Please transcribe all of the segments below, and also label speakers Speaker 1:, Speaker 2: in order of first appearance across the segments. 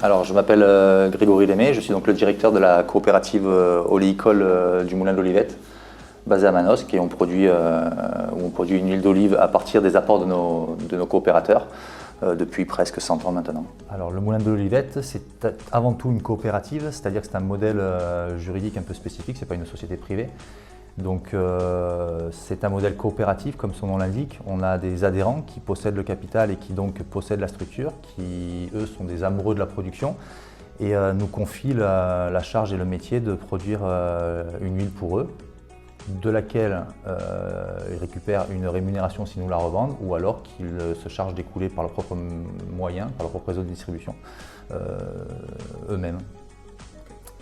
Speaker 1: Alors, je m'appelle Grégory Lémé, je suis donc le directeur de la coopérative oléicole du Moulin de l'Olivette, basée à Manosque, et on produit une huile d'olive à partir des apports de nos coopérateurs depuis presque 100 ans maintenant. Alors, le Moulin de l'Olivette, c'est avant tout une coopérative, c'est-à-dire que c'est un modèle juridique un peu spécifique, ce n'est pas une société privée. Donc c'est un modèle coopératif, comme son nom l'indique. On a des adhérents qui possèdent le capital et qui donc possèdent la structure, qui eux sont des amoureux de la production et nous confient la charge et le métier de produire une huile pour eux, de laquelle ils récupèrent une rémunération si nous la revendent, ou alors qu'ils se chargent d'écouler par leurs propres moyens, par leur propre réseau de distribution, eux-mêmes.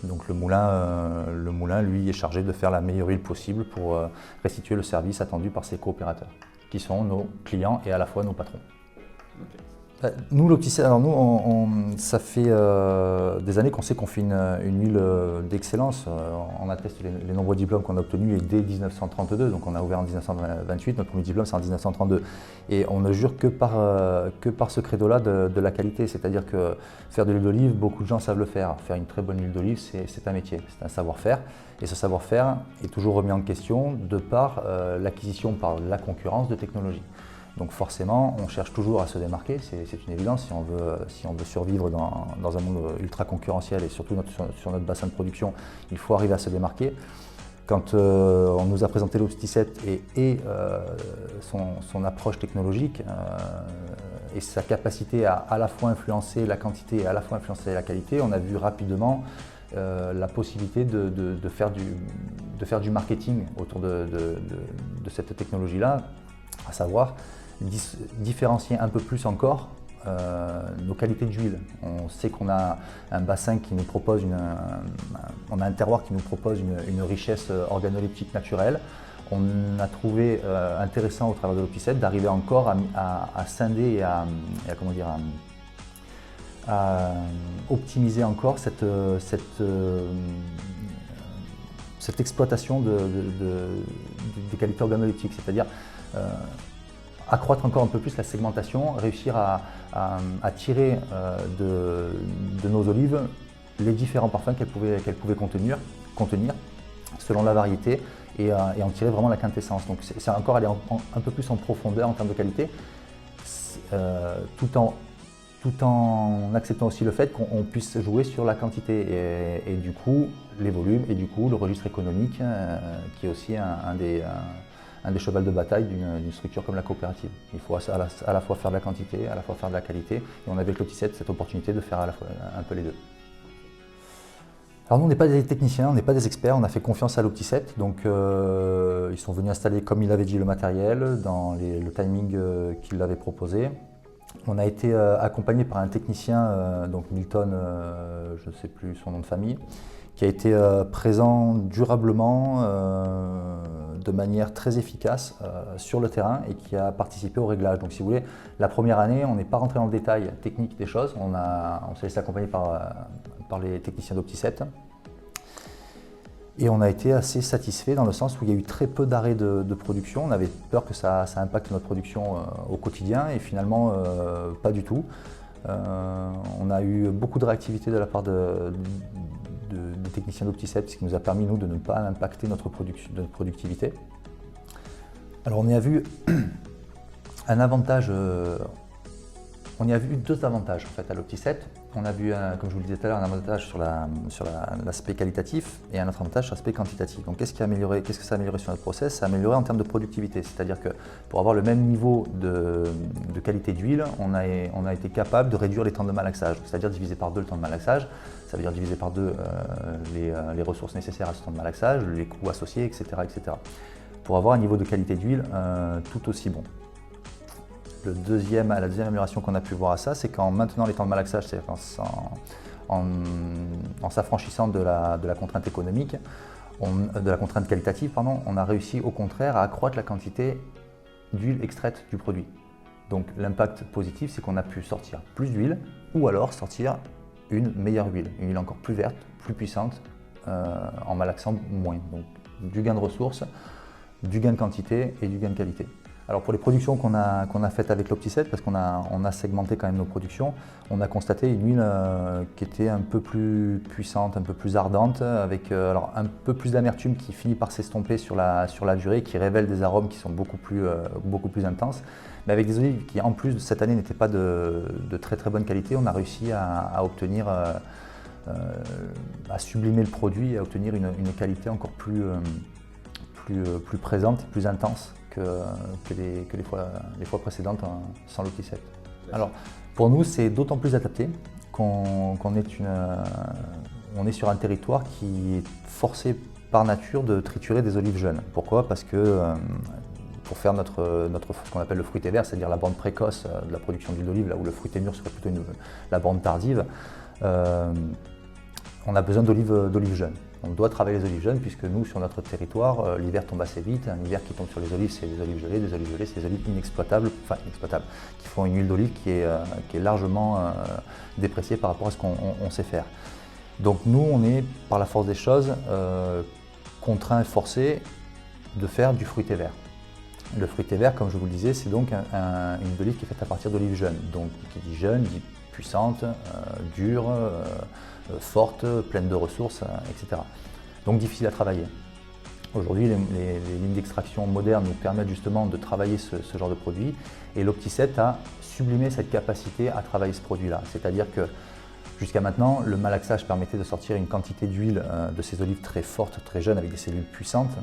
Speaker 1: Donc le moulin, lui, est chargé de faire la meilleure huile possible pour restituer le service attendu par ses coopérateurs, qui sont nos clients et à la fois nos patrons. Okay. Nous, l'Opticet, ça fait des années qu'on sait qu'on fait une huile d'excellence. On atteste les nombreux diplômes qu'on a obtenus dès 1932, donc on a ouvert en 1928, notre premier diplôme c'est en 1932. Et on ne jure que par ce credo-là de la qualité, c'est-à-dire que faire de l'huile d'olive, beaucoup de gens savent le faire. Faire une très bonne huile d'olive, c'est un métier, c'est un savoir-faire. Et ce savoir-faire est toujours remis en question de par l'acquisition par la concurrence de technologies. Donc forcément, on cherche toujours à se démarquer, c'est une évidence. Si on veut survivre dans un monde ultra concurrentiel et surtout sur notre bassin de production, il faut arriver à se démarquer. Quand on nous a présenté l'Opticet et son approche technologique et sa capacité à la fois influencer la quantité et à la fois influencer la qualité, on a vu rapidement la possibilité de faire du marketing autour de cette technologie-là, à savoir différencier un peu plus encore nos qualités d'huile. On sait qu'on a un bassin qui nous propose, on a un terroir qui nous propose une richesse organoleptique naturelle. On a trouvé intéressant au travers de l'Opticet d'arriver encore à scinder et à optimiser encore cette exploitation des qualités organoleptiques, c'est-à-dire accroître encore un peu plus la segmentation, réussir à tirer de nos olives les différents parfums qu'elles pouvaient contenir selon la variété et en tirer vraiment la quintessence. Donc c'est encore aller un peu plus en profondeur en termes de qualité, tout en acceptant aussi le fait qu'on puisse jouer sur la quantité et du coup les volumes et du coup le registre économique qui est aussi un des chevaux de bataille d'une structure comme la coopérative. Il faut à la fois faire de la quantité, à la fois faire de la qualité, et on a avec l'Opticet cette opportunité de faire à la fois un peu les deux. Alors nous, on n'est pas des techniciens, on n'est pas des experts, on a fait confiance à l'Opticet, donc ils sont venus installer, comme il avait dit, le matériel dans le timing qu'il avait proposé. On a été accompagné par un technicien, donc Milton, je ne sais plus son nom de famille, qui a été présent durablement, de manière très efficace sur le terrain et qui a participé au réglage. Donc si vous voulez, la première année, on n'est pas rentré dans le détail technique des choses, on s'est laissé accompagner par les techniciens d'Opticet et on a été assez satisfait dans le sens où il y a eu très peu d'arrêts de production. On avait peur que ça impacte notre production au quotidien et finalement pas du tout. On a eu beaucoup de réactivité de la part des techniciens d'Opticet, ce qui nous a permis, nous, de ne pas impacter notre productivité. Alors on y a vu un avantage, on y a vu deux avantages en fait à l'Opticet. On a vu, comme je vous le disais tout à l'heure, un avantage sur l'aspect qualitatif et un autre avantage sur l'aspect quantitatif. Donc qu'est-ce que ça a amélioré sur notre process? Ça a amélioré en termes de productivité, c'est-à-dire que pour avoir le même niveau de qualité d'huile, on a été capable de réduire les temps de malaxage, c'est-à-dire diviser par deux le temps de malaxage. Ça veut dire diviser par deux les ressources nécessaires à ce temps de malaxage, les coûts associés, etc., etc. pour avoir un niveau de qualité d'huile tout aussi bon. La deuxième amélioration qu'on a pu voir à ça, c'est qu'en maintenant les temps de malaxage, c'est-à-dire en s'affranchissant de la contrainte économique, de la contrainte qualitative, pardon, on a réussi au contraire à accroître la quantité d'huile extraite du produit. Donc l'impact positif, c'est qu'on a pu sortir plus d'huile ou alors sortir une meilleure huile, une huile encore plus verte, plus puissante, en malaxant moins. Donc du gain de ressources, du gain de quantité et du gain de qualité. Alors pour les productions qu'on a faites avec l'Opti7, parce qu'on a segmenté quand même nos productions, on a constaté une huile qui était un peu plus puissante, un peu plus ardente, avec alors un peu plus d'amertume qui finit par s'estomper sur la durée, qui révèle des arômes qui sont beaucoup plus intenses, mais avec des olives qui en plus cette année n'étaient pas de très très bonne qualité. On a réussi à obtenir, à sublimer le produit et à obtenir une qualité encore plus présente, plus intense que les fois précédentes sans l'Opti7. Alors, pour nous, c'est d'autant plus adapté qu'on est sur un territoire qui est forcé par nature de triturer des olives jeunes. Pourquoi? Parce que pour faire ce qu'on appelle le fruité vert, c'est-à-dire la bande précoce de la production d'huile d'olive, là où le fruité mûr serait plutôt la bande tardive, on a besoin d'olives jeunes. On doit travailler les olives jeunes puisque nous, sur notre territoire, l'hiver tombe assez vite. Un hiver qui tombe sur les olives, c'est des olives gelées. Des olives gelées, c'est des olives inexploitables, qui font une huile d'olive qui est largement dépréciée par rapport à ce qu'on sait faire. Donc nous, on est, par la force des choses, contraints et forcés de faire du fruité vert. Le fruité vert, comme je vous le disais, c'est donc une huile d'olive qui est faite à partir d'olives jeunes. Donc qui dit jeune, dit puissante, dure, forte, pleine de ressources, etc. Donc difficile à travailler. Aujourd'hui, les lignes d'extraction modernes nous permettent justement de travailler ce genre de produit, et l'Opti7 a sublimé cette capacité à travailler ce produit-là. C'est-à-dire que jusqu'à maintenant, le malaxage permettait de sortir une quantité d'huile de ces olives très fortes, très jeunes, avec des cellules puissantes,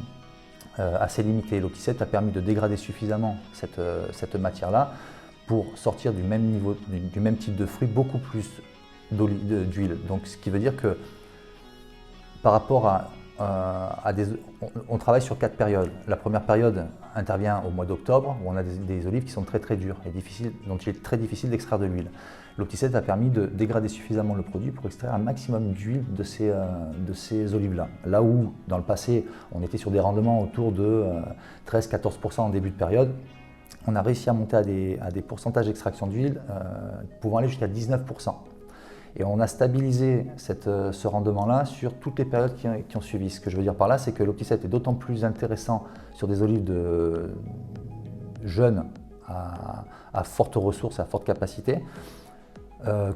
Speaker 1: assez limitée. L'Opti7 a permis de dégrader suffisamment cette matière-là pour sortir du même type de fruits, beaucoup plus d'huile. Donc ce qui veut dire que par rapport on travaille sur 4 périodes. La première période intervient au mois d'octobre, où on a des olives qui sont très très dures et dont il est très difficile d'extraire de l'huile. L'Opti7 a permis de dégrader suffisamment le produit pour extraire un maximum d'huile de ces olives-là. Là où, dans le passé, on était sur des rendements autour de 13-14% en début de période, on a réussi à monter à des pourcentages d'extraction d'huile pouvant aller jusqu'à 19%. Et on a stabilisé ce rendement-là sur toutes les périodes qui ont suivi. Ce que je veux dire par là, c'est que l'Opti7 est d'autant plus intéressant sur des olives jeunes à forte ressource, à forte capacité,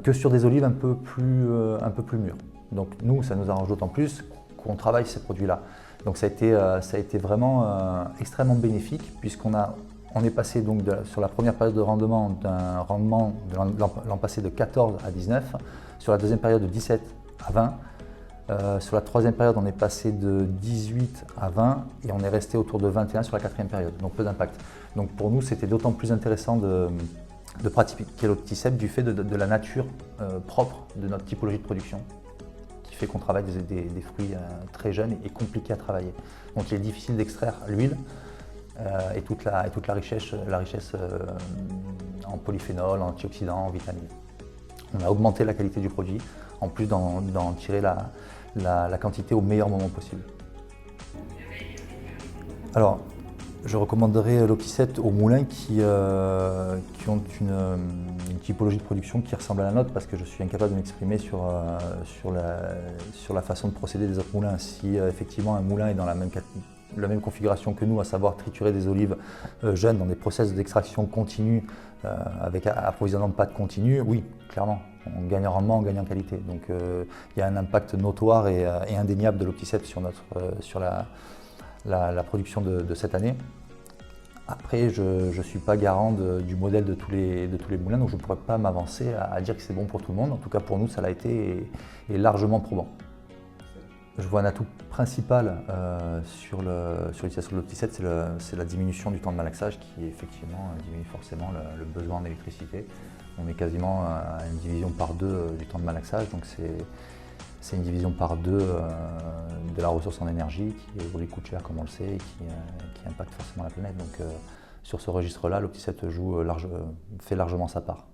Speaker 1: que sur des olives un peu plus mûres. Donc nous, ça nous arrange d'autant plus qu'on travaille ces produits-là. Donc ça a été vraiment extrêmement bénéfique, puisqu'on est passé donc sur la première période de rendement d'un rendement de l'an passé de 14 à 19, sur la deuxième période de 17 à 20, sur la troisième période on est passé de 18 à 20 et on est resté autour de 21 sur la quatrième période, donc peu d'impact. Donc pour nous c'était d'autant plus intéressant de pratiquer l'Opti7 du fait de la nature propre de notre typologie de production, qui fait qu'on travaille des fruits très jeunes et compliqués à travailler. Donc il est difficile d'extraire l'huile, et toute la richesse en polyphénol, en antioxydants, en vitamines. On a augmenté la qualité du produit, en plus d'en tirer la quantité au meilleur moment possible. Alors, je recommanderais l'Opti7 aux moulins qui ont une typologie de production qui ressemble à la nôtre, parce que je suis incapable de m'exprimer sur la façon de procéder des autres moulins. Si effectivement un moulin est dans la même configuration que nous, à savoir triturer des olives jeunes dans des process d'extraction continue avec approvisionnement de pâte continue, oui, clairement, on gagne en rendement, on gagne en qualité. Donc il y a un impact notoire et indéniable de l'Opti7 sur la production de cette année. Après, je ne suis pas garant du modèle de tous les moulins, donc je ne pourrais pas m'avancer à dire que c'est bon pour tout le monde. En tout cas, pour nous, ça l'a été et largement probant. Je vois un atout principal sur l'utilisation de l'Opti7, c'est la diminution du temps de malaxage qui effectivement diminue forcément le besoin en électricité. On est quasiment à une division par 2 du temps de malaxage, donc c'est une division par 2 de la ressource en énergie qui aujourd'hui coûte cher comme on le sait et qui impacte forcément la planète. Donc sur ce registre-là, l'Opti7 fait largement sa part.